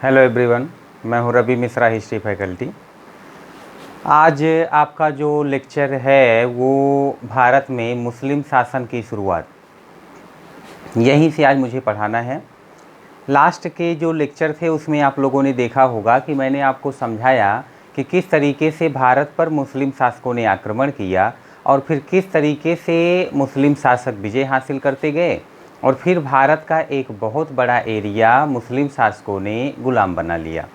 Hello everyone, मैं हूं Ravi Mishra, history faculty. आज आपका जो लेक्चर है वो भारत में मुस्लिम शासन की शुरुआत, यहीं से आज मुझे पढ़ाना है। लास्ट के जो लेक्चर थे उसमें आप लोगों ने देखा होगा कि मैंने आपको समझाया कि किस तरीके से भारत पर मुस्लिम शासकों ने आक्रमण किया और फिर किस तरीके से मुस्लिम शासक विजय हासिल करते गए और फिर भारत का एक बहुत बड़ा एरिया मुस्लिम शासकों ने गुलाम बना लिया।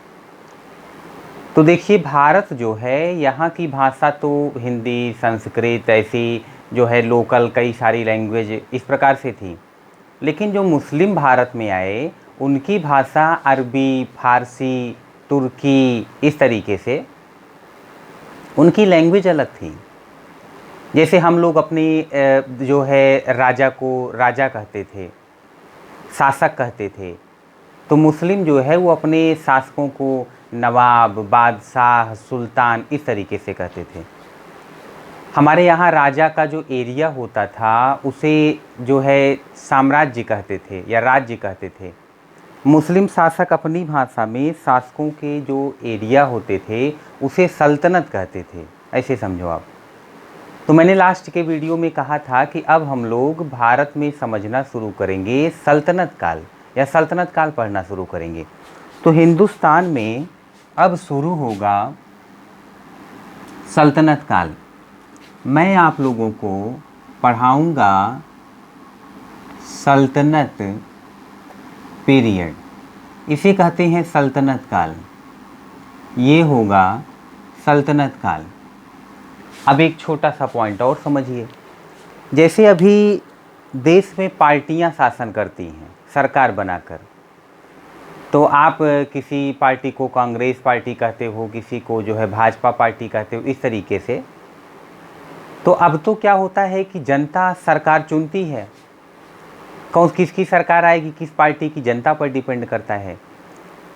तो देखिए, भारत जो है यहाँ की भाषा तो हिंदी, संस्कृत, ऐसी जो है लोकल कई सारी लैंग्वेज इस प्रकार से थी, लेकिन जो मुस्लिम भारत में आए उनकी भाषा अरबी, फारसी, तुर्की, इस तरीके से उनकी लैंग्वेज अलग थी। जैसे हम लोग अपनी जो है राजा को राजा कहते थे, शासक कहते थे, तो मुस्लिम जो है वो अपने शासकों को नवाब, बादशाह, सुल्तान इस तरीके से कहते थे। हमारे यहाँ राजा का जो एरिया होता था उसे जो है साम्राज्य कहते थे या राज्य कहते थे। मुस्लिम शासक अपनी भाषा में शासकों के जो एरिया होते थे उसे सल्तनत कहते थे, ऐसे समझो आप। तो मैंने लास्ट के वीडियो में कहा था कि अब हम लोग भारत में समझना शुरू करेंगे सल्तनत काल या सल्तनत काल पढ़ना शुरू करेंगे। तो हिंदुस्तान में अब शुरू होगा सल्तनत काल। मैं आप लोगों को पढ़ाऊंगा सल्तनत पीरियड, इसे कहते हैं सल्तनत काल। ये होगा सल्तनत काल। अब एक छोटा सा पॉइंट और समझिए। जैसे अभी देश में पार्टियां शासन करती हैं सरकार बनाकर, तो आप किसी पार्टी को कांग्रेस पार्टी कहते हो, किसी को जो है भाजपा पार्टी कहते हो, इस तरीके से। तो अब तो क्या होता है कि जनता सरकार चुनती है, कौन किसकी सरकार आएगी, किस पार्टी की, जनता पर डिपेंड करता है।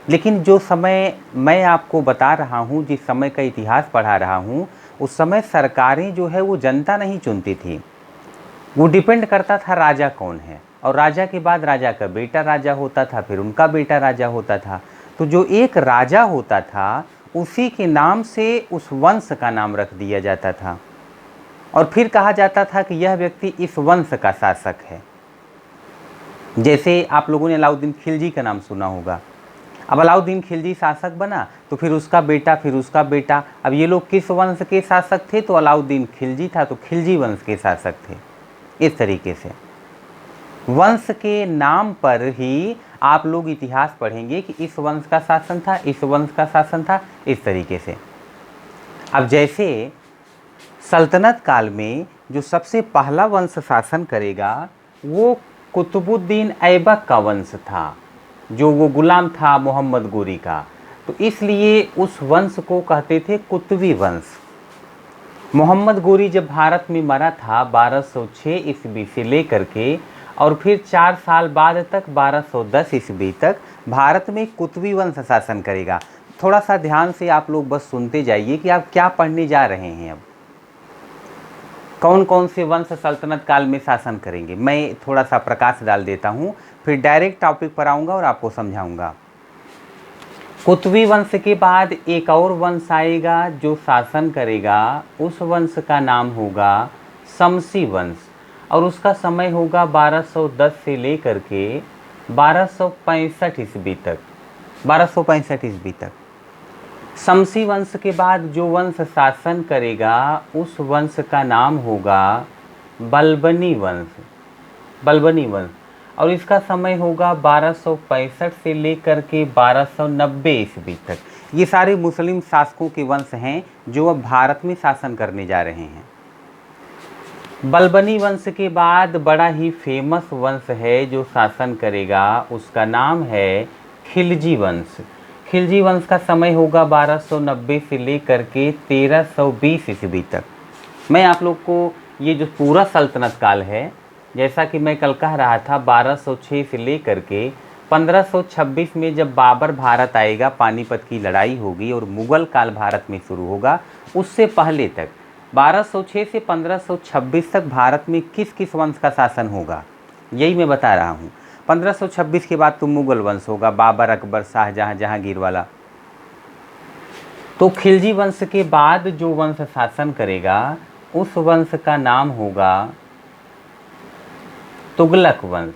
लेकिन जो समय मैं आपको बता रहा हूँ, जिस समय का इतिहास पढ़ा रहा हूँ, उस समय सरकारें जो है वो जनता नहीं चुनती थी, वो डिपेंड करता था राजा कौन है, और राजा के बाद राजा का बेटा राजा होता था, फिर उनका बेटा राजा होता था। तो जो एक राजा होता था उसी के नाम से उस वंश का नाम रख दिया जाता था और फिर कहा जाता था कि यह व्यक्ति इस वंश का शासक है। जैसे आप लोगों ने अलाउद्दीन खिलजी का नाम सुना होगा। अब अलाउद्दीन खिलजी शासक बना तो फिर उसका बेटा, फिर उसका बेटा। अब ये लोग किस वंश के शासक थे? तो अलाउद्दीन खिलजी था, तो खिलजी वंश के शासक थे। इस तरीके से वंश के नाम पर ही आप लोग इतिहास पढ़ेंगे कि इस वंश का शासन था, इस वंश का शासन था, इस तरीके से। अब जैसे सल्तनत काल में जो सबसे पहला वंश शासन करेगा वो कुतुबुद्दीन ऐबक का वंश था, जो वो गुलाम था मोहम्मद गोरी का। तो इसलिए उस वंश को कहते थे कुतुबी वंश। मोहम्मद गोरी जब भारत में मरा था 1206 ईस्वी से लेकर के, और फिर 4 साल बाद तक 1210 ईस्वी तक भारत में कुतुबी वंश शासन करेगा। थोड़ा सा ध्यान से आप लोग बस सुनते जाइए कि आप क्या पढ़ने जा रहे हैं। अब कौन कौन से वंश सल्तनत काल में शासन करेंगे, मैं थोड़ा सा प्रकाश डाल देता हूँ, फिर डायरेक्ट टॉपिक पर आऊँगा और आपको समझाऊँगा। कुतुबी वंश के बाद एक और वंश आएगा जो शासन करेगा, उस वंश का नाम होगा शमसी वंश, और उसका समय होगा 1210 से लेकर के 1265 ईस्वी तक। 1265 ईस्वी तक शमसी वंश के बाद जो वंश शासन करेगा उस वंश का नाम होगा बलबनी वंश। बलबनी वंश, और इसका समय होगा 1265 से लेकर के 1290 ईस्वी तक। ये सारे मुस्लिम शासकों के वंश हैं जो अब भारत में शासन करने जा रहे हैं। बलबनी वंश के बाद बड़ा ही फेमस वंश है जो शासन करेगा, उसका नाम है खिलजी वंश। खिलजी वंश का समय होगा 1290 से लेकर के 1320 ईस्वी तक। मैं आप लोग को ये जो पूरा सल्तनत काल है, जैसा कि मैं कल कह रहा था, 1206 से लेकर के 1526 में जब बाबर भारत आएगा, पानीपत की लड़ाई होगी और मुगल काल भारत में शुरू होगा, उससे पहले तक 1206 से 1526 तक भारत में किस किस वंश का शासन होगा, यही मैं बता रहा हूँ। 1526 के बाद तो मुगल वंश होगा, बाबर, अकबर, शाहजहां, जहांगीर वाला। तो खिलजी वंश के बाद जो वंश शासन करेगा उस वंश का नाम होगा तुगलक वंश,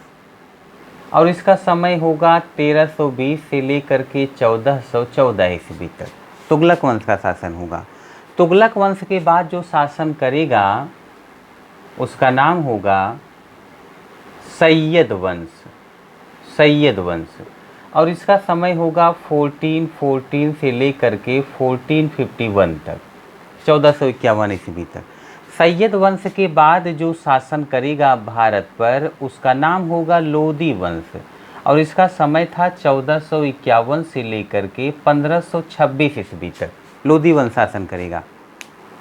और इसका समय होगा 1320 से लेकर के 1414 ईस्वी तक तुगलक वंश का शासन होगा। तुगलक वंश के बाद जो शासन करेगा उसका नाम होगा सैयद वंश, सैयद वंश, और इसका समय होगा 1414 से लेकर के 1451 तक, 1451 ईस्वी तक। सैयद वंश के बाद जो शासन करेगा भारत पर उसका नाम होगा लोदी वंश, और इसका समय था 1451 से लेकर के 1526 ईस्वी तक लोदी वंश शासन करेगा।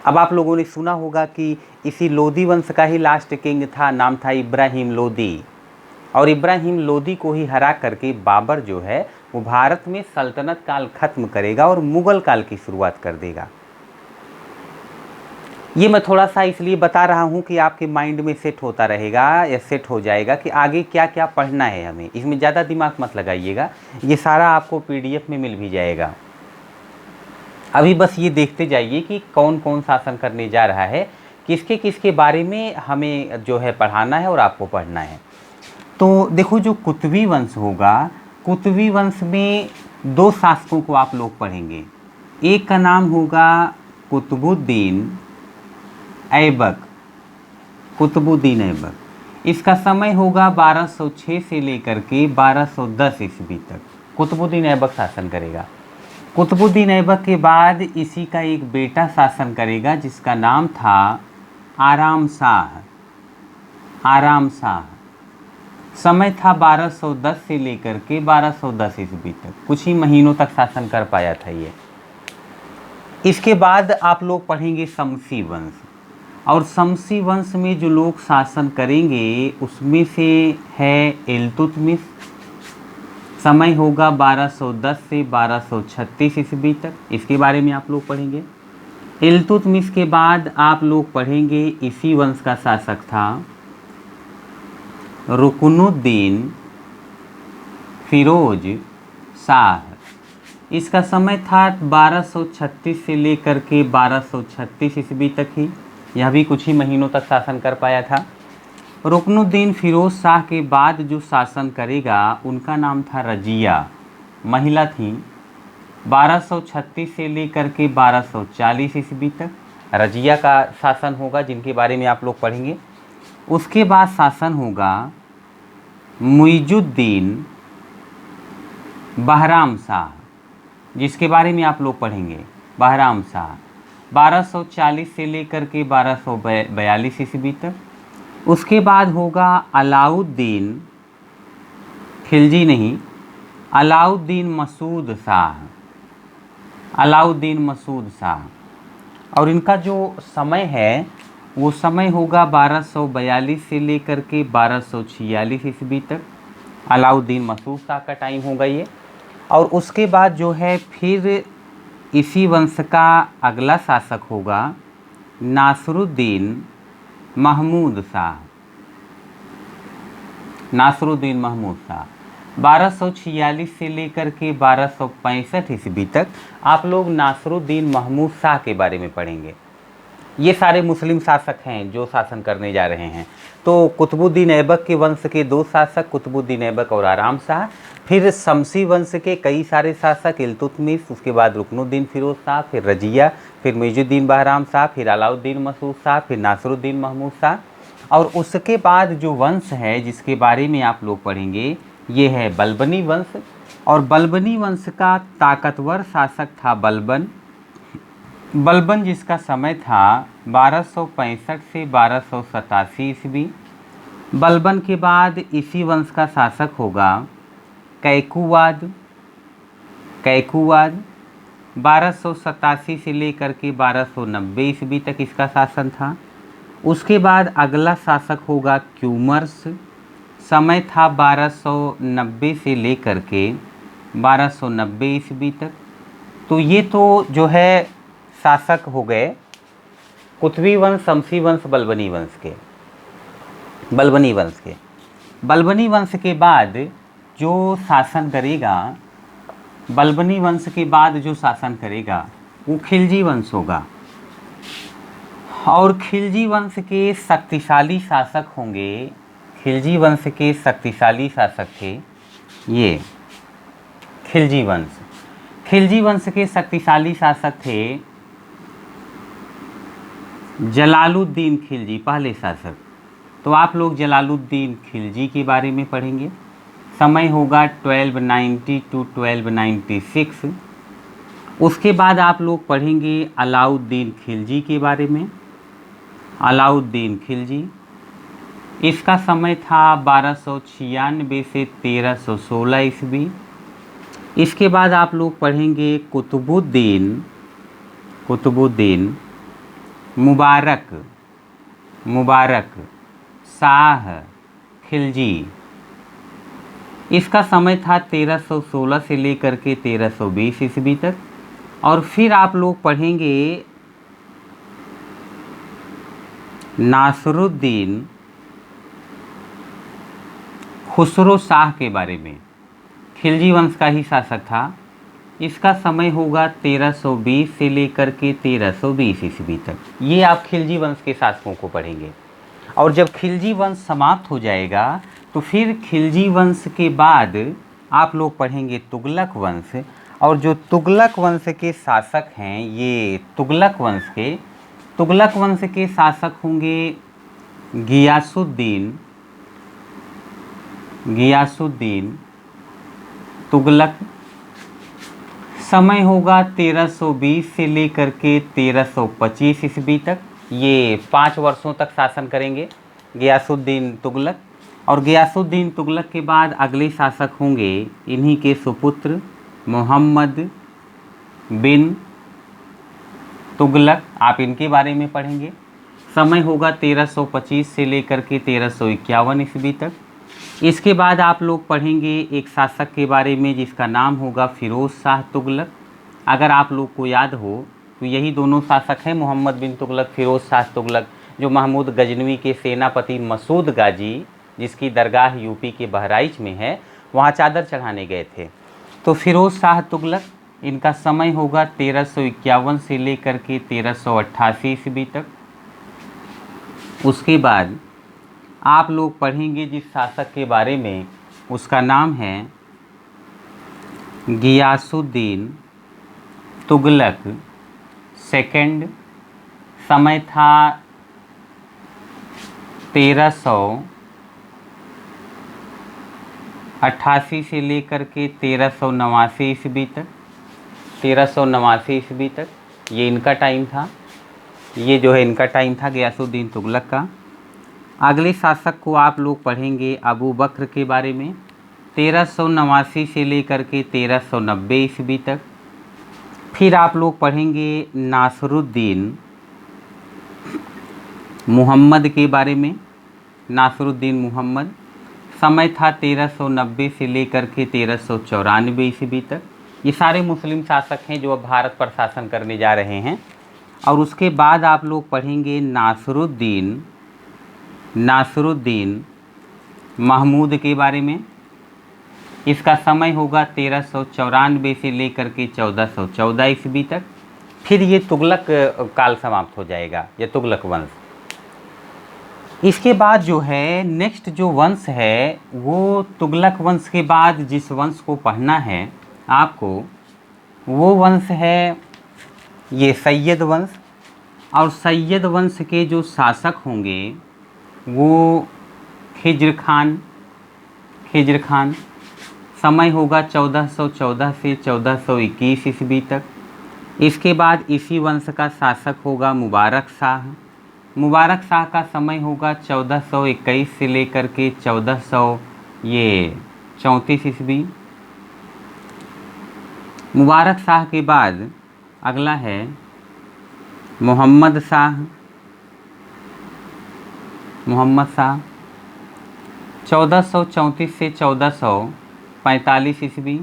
अब आप लोगों ने सुना होगा कि इसी लोदी वंश का ही लास्ट किंग था, नाम था इब्राहिम लोदी, और इब्राहिम लोदी को ही हरा करके बाबर जो है वो भारत में सल्तनत काल खत्म करेगा और मुगल काल की शुरुआत कर देगा। ये मैं थोड़ा सा इसलिए बता रहा हूँ कि आपके माइंड में सेट होता रहेगा या सेट हो जाएगा कि आगे क्या क्या पढ़ना है हमें। इसमें ज़्यादा दिमाग मत लगाइएगा, ये सारा आपको PDF में मिल भी जाएगा। अभी बस ये देखते जाइए कि कौन कौन शासन करने जा रहा है, किसके किसके बारे में हमें जो है पढ़ाना है और आपको पढ़ना है। तो देखो जो कुतुबी वंश होगा, कुतुबी वंश में 2 शासकों को आप लोग पढ़ेंगे। एक का नाम होगा कुतुबुद्दीन ऐबक, कुतुबुद्दीन ऐबक। इसका समय होगा 1206 से लेकर के 1210 ईस्वी तक कुतुबुद्दीन ऐबक शासन करेगा। कुतुबुद्दीन ऐबक के बाद इसी का एक बेटा शासन करेगा जिसका नाम था आराम शाह, आराम शाह। समय था 1210 से लेकर के 1210 ईस्वी तक, कुछ ही महीनों तक शासन कर पाया था ये। इसके बाद आप लोग पढ़ेंगे शमसी वंश, और शमसी वंश में जो लोग शासन करेंगे उसमें से है इल्तुतमिश। समय होगा 1210 से 1236 ईस्वी तक, इसके बारे में आप लोग पढ़ेंगे। इल्तुतमिश के बाद आप लोग पढ़ेंगे इसी वंश का शासक था रुकनुद्दीन फिरोज शाह। इसका समय था 1236 से लेकर के 1236 ईस्वी तक ही, यह भी कुछ ही महीनों तक शासन कर पाया था। रुकनुद्दीन फिरोज शाह के बाद जो शासन करेगा उनका नाम था रजिया, महिला थी। 1236 से लेकर के 1240 ईस्वी तक रजिया का शासन होगा, जिनके बारे में आप लोग पढ़ेंगे। उसके बाद शासन होगा मुइजुद्दीन बहराम शाह, जिसके बारे में आप लोग पढ़ेंगे, बहराम शाह। 1240 से लेकर के 1242 ईस्वी तक। उसके बाद होगा अलाउद्दीन, खिलजी नहीं, अलाउद्दीन मसूद शाह, अलाउद्दीन मसूद शाह। और इनका जो समय है वो समय होगा 1242 से लेकर के 1246 ईस्वी तक, अलाउद्दीन मसूद शाह का टाइम होगा ये। और उसके बाद जो है फिर इसी वंश का अगला शासक होगा नासरुद्दीन महमूद शाह, नासरुद्दीन महमूद शाह। 1246 से लेकर के 1265 ईस्वी तक आप लोग नासरुद्दीन महमूद शाह के बारे में पढ़ेंगे। ये सारे मुस्लिम शासक हैं जो शासन करने जा रहे हैं। तो कुतुबुद्दीन ऐबक के वंश के 2 शासक, कुतुबुद्दीन ऐबक और आराम शाह। फिर शमसी वंश के कई सारे शासक, इल्तुतमिश, उसके बाद रुकनुद्दीन फिरोज शाह, फिर रजिया, फिर मुइजुद्दीन बहराम शाह, फिर अलाउद्दीन मसूद शाह, फिर नासरुद्दीन महमूद शाह। और उसके बाद जो वंश है जिसके बारे में आप लोग पढ़ेंगे ये है बलबनी वंश। और बलबनी वंश का ताकतवर शासक था बलबन, बलबन जिसका समय था 1265 से 1287 ईस्वी। बलबन के बाद इसी वंश का शासक होगा कैकुवाद, कैकुवाद। 1287 से लेकर के 1290 ईस्वी तक इसका शासन था। उसके बाद अगला शासक होगा क्यूमर्स, समय था 1290 से लेकर के 1290 ईस्वी तक। तो ये तो जो है शासक हो गए कुतुबी वंश, शमसी वंश, बलबनी वंश के, बलबनी वंश के। बलबनी वंश के बाद जो शासन करेगा, बलबनी वंश के बाद जो शासन करेगा वो खिलजी वंश होगा। और खिलजी वंश के शक्तिशाली शासक होंगे, खिलजी वंश के शक्तिशाली शासक थे ये खिलजी वंश। खिलजी वंश के शक्तिशाली शासक थे जलालुद्दीन खिलजी, पहले शासक। तो आप लोग जलालुद्दीन खिलजी के बारे में पढ़ेंगे। समय होगा 1290 टू 1296। उसके बाद आप लोग पढ़ेंगे अलाउद्दीन खिलजी के बारे में। अलाउद्दीन खिलजी, इसका समय था 1296 से 1316 ईस्वी। इसके बाद आप लोग पढ़ेंगे कुतुबुद्दीन मुबारक शाह खिलजी। इसका समय था 1316 से लेकर के 1320 ईस्वी तक। और फिर आप लोग पढ़ेंगे नासरुद्दीन खुसरो शाह के बारे में, खिलजी वंश का ही शासक था। इसका समय होगा 1320 से लेकर के 1320 ईस्वी तक। ये आप खिलजी वंश के शासकों को पढ़ेंगे। और जब खिलजी वंश समाप्त हो जाएगा तो फिर खिलजी वंश के बाद आप लोग पढ़ेंगे तुगलक वंश। और जो तुगलक वंश के शासक हैं, ये तुगलक वंश के शासक होंगे गियासुद्दीन तुगलक। समय होगा 1320 से लेकर के 1325 ईस्वी तक। ये 5 वर्षों तक शासन करेंगे गियासुद्दीन तुगलक। और गियासुद्दीन तुगलक के बाद अगले शासक होंगे इन्हीं के सुपुत्र मोहम्मद बिन तुगलक। आप इनके बारे में पढ़ेंगे। समय होगा 1325 से लेकर के 1351 ईस्वी तक। इसके बाद आप लोग पढ़ेंगे एक शासक के बारे में जिसका नाम होगा फिरोज शाह तुगलक। अगर आप लोग को याद हो तो यही दोनों शासक हैं, मोहम्मद बिन तुगलक, फिरोज शाह तुगलक, जो महमूद गजनवी के सेनापति मसूद गाजी, जिसकी दरगाह यूपी के बहराइच में है, वहाँ चादर चढ़ाने गए थे। तो फिरोज शाह तुगलक, इनका समय होगा 1351 से लेकर के 1388 ईस्वी तक। उसके बाद आप लोग पढ़ेंगे जिस शासक के बारे में, उसका नाम है गियासुद्दीन तुगलक सेकंड। समय था 1388 से लेकर के 1389 ईस्वी तक। 1389 ईस्वी तक ये इनका टाइम था। ये जो है इनका टाइम था गियासुद्दीन तुगलक का। अगले शासक को आप लोग पढ़ेंगे अबू बकर के बारे में। 1389 से लेकर के 1390 ईस्वी तक। फिर आप लोग पढ़ेंगे नासरुद्दीन मुहम्मद के बारे में। नासरुद्दीन मुहम्मद, समय था 1390 से लेकर के 1394 ईस्वी तक। ये सारे मुस्लिम शासक हैं जो अब भारत पर शासन करने जा रहे हैं। और उसके बाद आप लोग पढ़ेंगे नासरुद्दीन महमूद के बारे में। इसका समय होगा 1394 से लेकर के 1414 ईस्वी तक। फिर ये तुगलक काल समाप्त हो जाएगा, ये तुगलक वंश। इसके बाद जो है नेक्स्ट जो वंश है वो तुगलक वंश के बाद जिस वंश को पढ़ना है आपको, वो वंश है ये सैयद वंश। और सैयद वंश के जो शासक होंगे वो खिज्र खान। समय होगा 1414 से 1421 ईस्वी तक। इसके बाद इसी वंश का शासक होगा मुबारक शाह का समय होगा 1421 से लेकर के 1434 ईस्वी। मुबारक शाह के बाद अगला है मोहम्मद शाह 1434 से 1445 ईस्वी।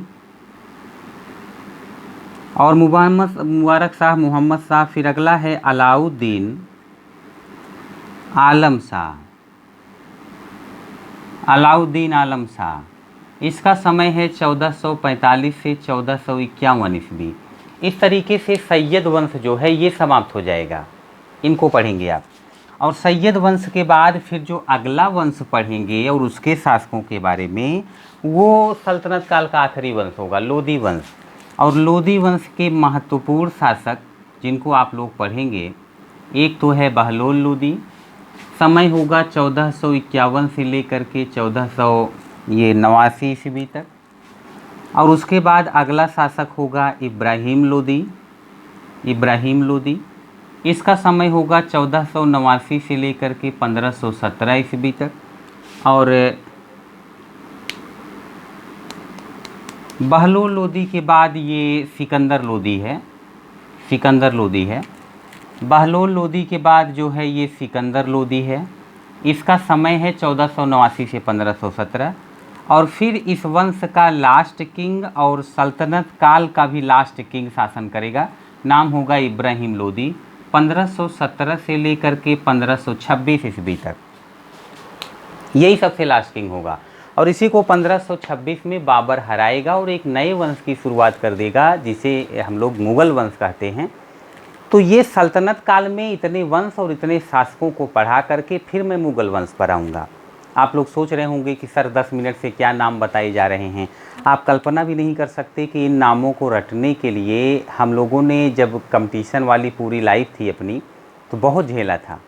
और मुबारक शाह, मोहम्मद शाह। फिर अगला है अलाउद्दीन आलम शाह अलाउद्दीन आलम शाह। इसका समय है 1445 से 1451 ईस्वी। इस तरीके से सैयद वंश जो है ये समाप्त हो जाएगा, इनको पढ़ेंगे आप। और सैयद वंश के बाद फिर जो अगला वंश पढ़ेंगे और उसके शासकों के बारे में, वो सल्तनत काल का आखिरी वंश होगा, लोदी वंश। और लोदी वंश के महत्वपूर्ण शासक जिनको आप लोग पढ़ेंगे, एक तो है बहलोल लोदी। समय होगा 1451 से लेकर के 1489 ईस्वी तक। और उसके बाद अगला शासक होगा इब्राहिम लोदी। इब्राहिम लोदी, इसका समय होगा 1489 से लेकर के 1517 ईस्वी तक। और बहलोल लोदी के बाद ये सिकंदर लोदी है। सिकंदर लोदी है। बहलोल लोदी के बाद जो है ये सिकंदर लोदी है। इसका समय है 1489 से 1517। और फिर इस वंश का लास्ट किंग और सल्तनत काल का भी लास्ट किंग शासन करेगा, नाम होगा इब्राहिम लोदी, 1517 से लेकर के 1526 ईस्वी तक। यही सबसे लास्ट किंग होगा। और इसी को 1526 में बाबर हराएगा और एक नए वंश की शुरुआत कर देगा, जिसे हम लोग मुग़ल वंश कहते हैं। तो ये सल्तनत काल में इतने वंश और इतने शासकों को पढ़ा करके फिर मैं मुग़ल वंश पर आऊँगा। आप लोग सोच रहे होंगे कि सर 10 मिनट से क्या नाम बताए जा रहे हैं। आप कल्पना भी नहीं कर सकते कि इन नामों को रटने के लिए हम लोगों ने, जब कंपटीशन वाली पूरी लाइफ थी अपनी, तो बहुत झेला था।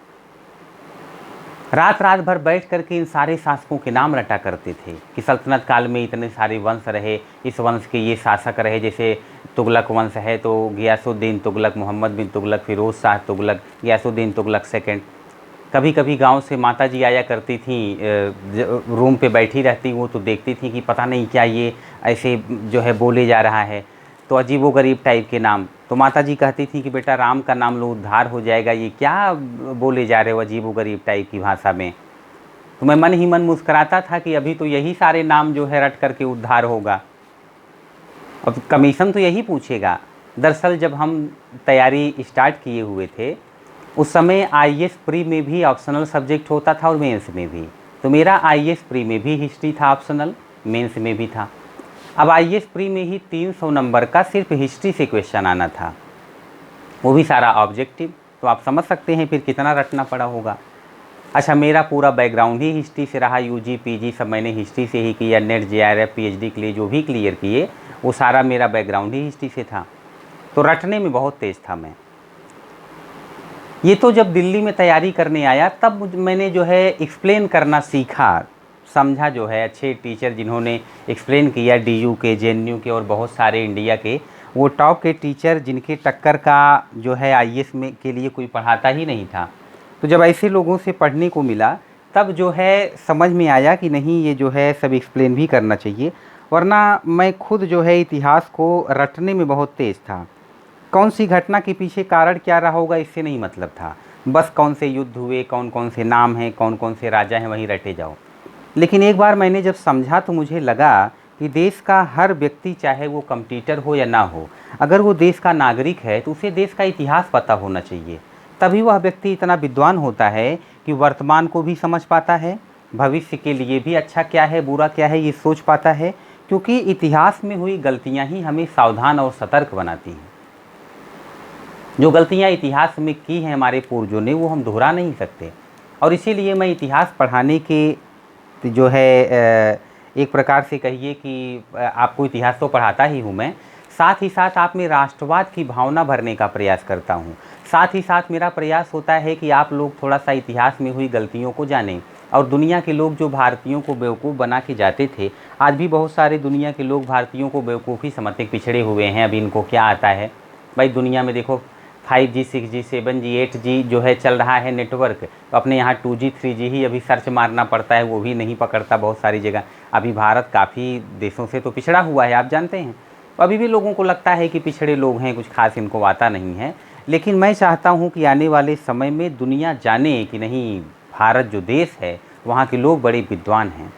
रात रात भर बैठ करके इन सारे शासकों के नाम रटा करते थे कि सल्तनत काल में इतने सारे वंश रहे, इस वंश के ये शासक रहे। जैसे तुगलक वंश है तो गियासुद्दीन तुगलक, मोहम्मद बिन तुगलक, फिरोज़ शाह तुगलक, गियासुद्दीन तुगलक सेकंड। कभी कभी गांव से माता जी आया करती थी, रूम पे बैठी रहती, वो तो देखती थी कि पता नहीं क्या ये ऐसे जो है बोले जा रहा है, तो अजीबो गरीब टाइप के नाम। तो माता जी कहती थी कि बेटा राम का नाम लो, उद्धार हो जाएगा, ये क्या बोले जा रहे हो अजीबो गरीब टाइप की भाषा में। तो मैं मन ही मन मुस्कुराता था कि अभी तो यही सारे नाम जो है रट करके उद्धार होगा। अब कमीशन तो यही पूछेगा। दरअसल जब हम तैयारी स्टार्ट किए हुए थे, उस समय आईएएस प्री में भी ऑप्शनल सब्जेक्ट होता था और मेंस में भी। तो मेरा आईएएस प्री में भी हिस्ट्री था ऑप्शनल, मेंस में भी था। अब आईएएस प्री में ही 300 नंबर का सिर्फ हिस्ट्री से क्वेश्चन आना था, वो भी सारा ऑब्जेक्टिव। तो आप समझ सकते हैं फिर कितना रटना पड़ा होगा। अच्छा, मेरा पूरा बैकग्राउंड ही हिस्ट्री से रहा, यूजी पीजी सब मैंने हिस्ट्री से ही किया। नेट जेआरएफ पीएचडी के लिए जो भी क्लियर किए, वो सारा मेरा बैकग्राउंड ही हिस्ट्री से था। तो रटने में बहुत तेज़ था मैं। ये तो जब दिल्ली में तैयारी करने आया तब मैंने जो है एक्सप्लेन करना सीखा, समझा। जो है अच्छे टीचर जिन्होंने एक्सप्लेन किया, डीयू के, जेएनयू के और बहुत सारे इंडिया के, वो टॉप के टीचर जिनके टक्कर का जो है आईएएस में के लिए कोई पढ़ाता ही नहीं था। तो जब ऐसे लोगों से पढ़ने को मिला तब जो है समझ में आया कि नहीं, ये जो है सब एक्सप्लेन भी करना चाहिए। वरना मैं खुद जो है इतिहास को रटने में बहुत तेज़ था। कौन सी घटना के पीछे कारण क्या रहा होगा इससे नहीं मतलब था, बस कौन से युद्ध हुए, कौन कौन से नाम हैं, कौन कौन से राजा हैं, वहीं रटे जाओ। लेकिन एक बार मैंने जब समझा तो मुझे लगा कि देश का हर व्यक्ति, चाहे वो कम्पिटिटर हो या ना हो, अगर वो देश का नागरिक है तो उसे देश का इतिहास पता होना चाहिए। तभी वह व्यक्ति इतना विद्वान होता है कि वर्तमान को भी समझ पाता है, भविष्य के लिए भी अच्छा क्या है बुरा क्या है ये सोच पाता है। क्योंकि इतिहास में हुई गलतियाँ ही हमें सावधान और सतर्क बनाती हैं। जो गलतियाँ इतिहास में की हैं हमारे पूर्वजों ने, वो हम दोहरा नहीं सकते। और इसीलिए मैं इतिहास पढ़ाने के जो है एक प्रकार से कहिए कि आपको इतिहास तो पढ़ाता ही हूँ मैं, साथ ही साथ आप में राष्ट्रवाद की भावना भरने का प्रयास करता हूँ। साथ ही साथ मेरा प्रयास होता है कि आप लोग थोड़ा सा इतिहास में हुई गलतियों को जानें। और दुनिया के लोग जो भारतीयों को बेवकूफ़ बना के जाते थे, आज भी बहुत सारे दुनिया के लोग भारतीयों को बेवकूफ़ी समझते पिछड़े हुए हैं। अभी इनको क्या आता है भाई, दुनिया में देखो 5G 6G 7G 8G जो है चल रहा है नेटवर्क, तो अपने यहाँ 2G 3G ही अभी सर्च मारना पड़ता है, वो भी नहीं पकड़ता बहुत सारी जगह। अभी भारत काफ़ी देशों से तो पिछड़ा हुआ है, आप जानते हैं। तो अभी भी लोगों को लगता है कि पिछड़े लोग हैं, कुछ खास इनको आता नहीं है। लेकिन मैं चाहता हूँ कि आने वाले समय में दुनिया जाने कि नहीं, भारत जो देश है वहाँ के लोग बड़े विद्वान हैं।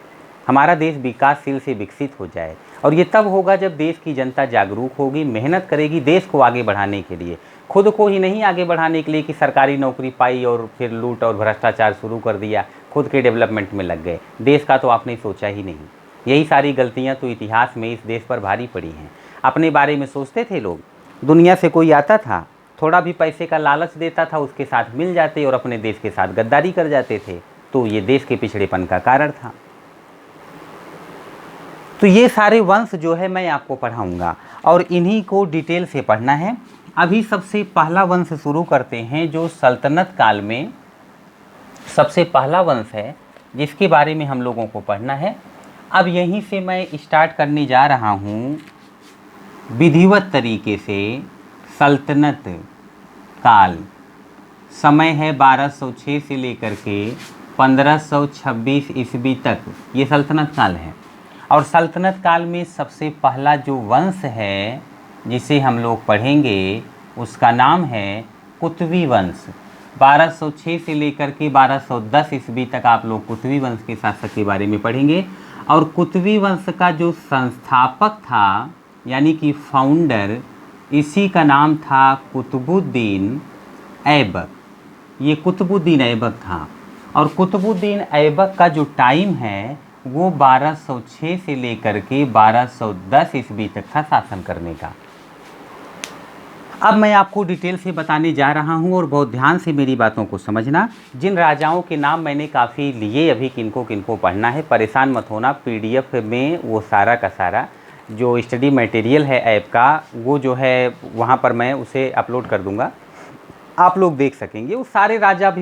हमारा देश विकासशील से विकसित हो जाए। और ये तब होगा जब देश की जनता जागरूक होगी, मेहनत करेगी देश को आगे बढ़ाने के लिए, खुद को ही नहीं आगे बढ़ाने के लिए कि सरकारी नौकरी पाई और फिर लूट और भ्रष्टाचार शुरू कर दिया खुद के डेवलपमेंट में लग गए, देश का तो आपने सोचा ही नहीं। यही सारी गलतियां तो इतिहास में इस देश पर भारी पड़ी हैं। अपने बारे में सोचते थे लोग, दुनिया से कोई आता था, थोड़ा भी पैसे का लालच देता था, उसके साथ मिल जाते और अपने देश के साथ गद्दारी कर जाते थे। तो ये देश के पिछड़ेपन का कारण था। तो ये सारे वंश जो है मैं आपको पढ़ाऊँगा और इन्हीं को डिटेल से पढ़ना है। अभी सबसे पहला वंश शुरू करते हैं, जो सल्तनत काल में सबसे पहला वंश है, जिसके बारे में हम लोगों को पढ़ना है। अब यहीं से मैं स्टार्ट करने जा रहा हूँ विधिवत तरीके से। सल्तनत काल समय है 1206 से लेकर के 1526 ईस्वी तक, ये सल्तनत काल है। और सल्तनत काल में सबसे पहला जो वंश है जिसे हम लोग पढ़ेंगे, उसका नाम है कुतवी वंश। 1206 से लेकर के 1210 ईस्वी तक आप लोग कुतवी वंश के शासक के बारे में पढ़ेंगे। और कुतवी वंश का जो संस्थापक था, यानी कि फाउंडर, इसी का नाम था कुतुबुद्दीन ऐबक। ये कुतुबुद्दीन ऐबक था। और कुतुबुद्दीन ऐबक का जो टाइम है वो 1206 से लेकर के 1210 ईस्वी तक था शासन करने का। अब मैं आपको डिटेल से बताने जा रहा हूं और बहुत ध्यान से मेरी बातों को समझना। जिन राजाओं के नाम मैंने काफ़ी लिए, अभी किनको किनको पढ़ना है, परेशान मत होना। पीडीएफ में वो सारा का सारा जो स्टडी मटेरियल है ऐप का, वो जो है वहाँ पर मैं उसे अपलोड कर दूँगा, आप लोग देख सकेंगे। वो सारे राजा भी